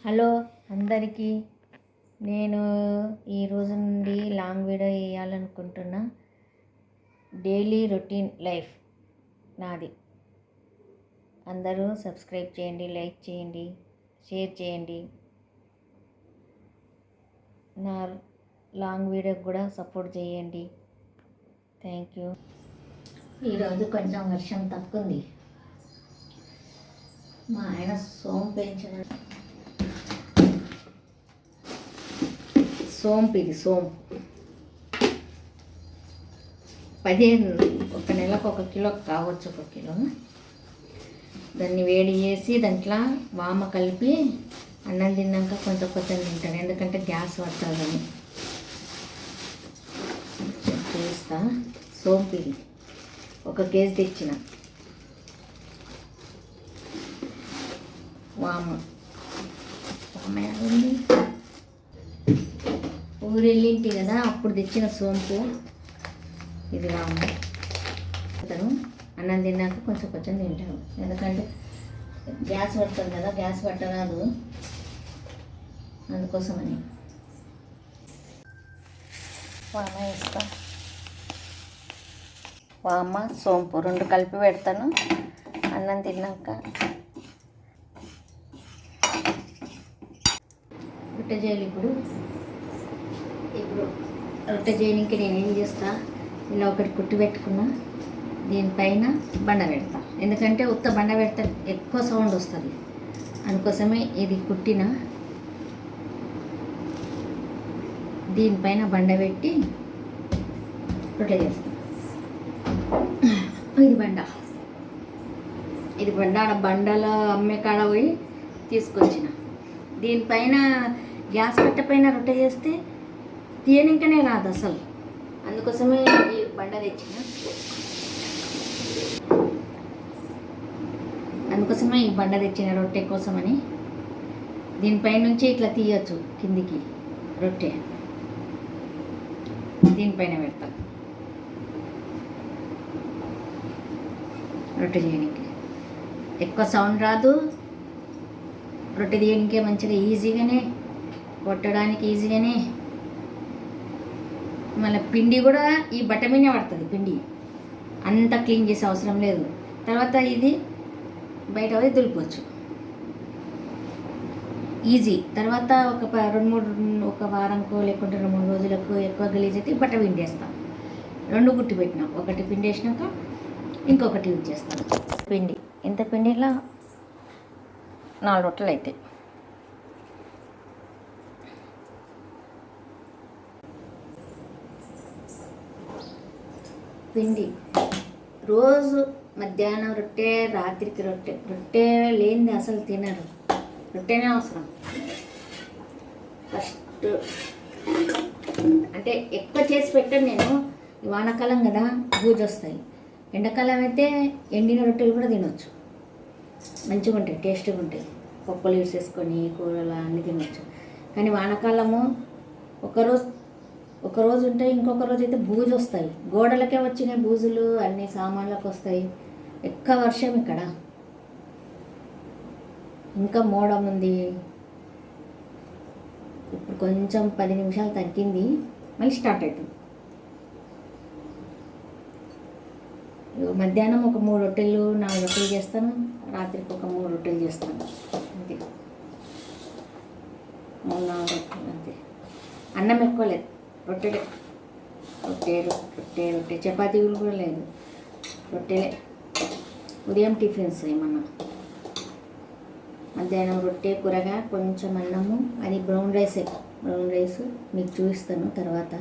Hello అందరికీ. నేను ఈరోజు నుండి లాంగ్ వీడియో వేయాలనుకుంటున్నా. డైలీ రొటీన్ లైఫ్ నాది. అందరూ సబ్స్క్రైబ్ చేయండి, లైక్ చేయండి, షేర్ చేయండి. నా లాంగ్ వీడియోకి కూడా సపోర్ట్ చేయండి. Thank you. ఈరోజు కొంచెం వర్షం తక్కువ. మా ఆయన సోంపు పెంచిన సోంపు, ఇది సోంపు 15 ఒక నెలకు 1 కిలో కావచ్చు, 1 కిలో. దాన్ని వేడి చేసి దాంట్లో వామ కలిపి అన్నం తిన్నాక కొంచెం తింటాను, ఎందుకంటే గ్యాస్ పడుతుందని. చేస్తా. సోంపు ఇది 1 కేజీ తెచ్చిన. వామ ఉంది. ఊరెళ్ళింటి కదా, అప్పుడు తెచ్చిన సోంపు ఇది. వామ అతను అన్నం తిన్నాక కొంచెం తింటాను, ఎందుకంటే గ్యాస్ పడుతుంది కదా, గ్యాస్ పట్టరాదు, అందుకోసమని. వామ వేస్తా. వామ సోంపు 2 కలిపి పెడతాను అన్నం తిన్నాక. రొట్టె చేయాలి ఇప్పుడు రొట్టె చేయడానికి నేను ఏం చేస్తా, ఇలా ఒకటి కుట్టి పెట్టుకున్నా, దీనిపైన బండ పెడతా, ఎందుకంటే ఉత్త బండ పెడితే ఎక్కువ సౌండ్ వస్తుంది, అందుకోసమే ఇది కుట్టిన. దీనిపైన బండ పెట్టి రొట్టె చేస్తా. ఇది బండల అమ్మే కాడ పోయి తీసుకొచ్చిన. దీనిపైన గ్యాస్ కట్టెపైన రొట్టె చేస్తే తీయనికనే రాదు అసలు, అందుకోసమే ఈ బండ తెచ్చిన. రొట్టె కోసమని. దీనిపై నుంచి ఇట్లా తీయచ్చు కిందికి రొట్టె, దీనిపైన పెడతా రొట్టె చేయడానికి. ఎక్కువ సౌండ్ రాదు, రొట్టె తీయడానికే మంచిగా ఈజీగానే, కొట్టడానికి ఈజీగానే. మళ్ళీ పిండి కూడా ఈ బట్ట మీదే పడుతుంది, పిండి అంతా క్లీన్ చేసే అవసరం లేదు. తర్వాత ఇది బయట పోయి దులిపవచ్చు, ఈజీ. తర్వాత ఒక వారంకో లేకుంటే 2-3 రోజులకు ఎక్కువ గలీజ్ అయితే బట్ట పిండేస్తాను. 2 గుట్టి పెట్టినా, ఒకటి పిండేసినాక ఇంకొకటి యూజ్ చేస్తాను. పిండి ఇంత పిండిలా 4 రొట్టెలు అవుతాయి. పిండి రోజు మధ్యాహ్నం రొట్టె, రాత్రికి రొట్టె. రొట్టె లేనిది అసలు తినరు, రొట్టెనే అవసరం. ఫస్ట్ అంటే ఎక్కువ చేసి పెట్టాను నేను. వానాకాలం కదా, బూజు వస్తాయి. ఎండాకాలం అయితే ఎండిన రొట్టెలు కూడా తినొచ్చు, మంచిగా ఉంటాయి, టేస్ట్గా ఉంటాయి. పప్పులు వేసేసుకొని కూరలు అన్నీ తినొచ్చు. కానీ వానాకాలము ఒక రోజు ఉంటే ఇంకొక రోజు అయితే బూజు వస్తాయి. గోడలకే వచ్చినాయి బూజులు, అన్ని సామాన్లకు వస్తాయి. ఎక్కువ వర్షం ఇక్కడ, ఇంకా మోడం ఉంది. ఇప్పుడు కొంచెం 10 నిమిషాలు తగ్గింది, మళ్ళీ స్టార్ట్ అవుతుంది. మధ్యాహ్నం ఒక 3 రొట్టెలు 4 రొట్టెలు చేస్తాను, రాత్రికి ఒక 3 రొట్టెలు చేస్తాను, అంతే. 3-4 రొట్టెలు అంతే. అన్నం ఎక్కువ లేదు, రొట్టెలే. రొట్టె చపాతీలు కూడా లేదు, రొట్టెలే. ఉదయం టిఫిన్స్ ఏమన్నా, మధ్యాహ్నం రొట్టె, కూరగా, కొంచెం అన్నము. అది బ్రౌన్ రైస్ మీకు చూపిస్తాను తర్వాత.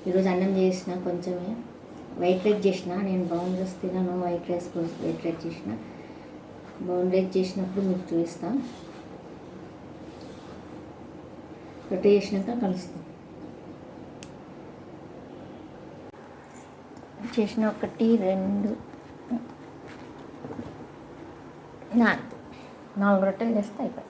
ఈరోజు అన్నం చేసిన కొంచెమే, వైట్ రైస్ చేసిన. నేను బ్రౌన్ రైస్ తినను, వైట్ రైస్ చేసిన. బ్రౌన్ రైస్ చేసినప్పుడు మీకు చూపిస్తాను. రొట్టె చేసినాక కలుస్తాం. చేసిన 1, 2, 4 రొట్టెలు చేస్తే అయిపోయి.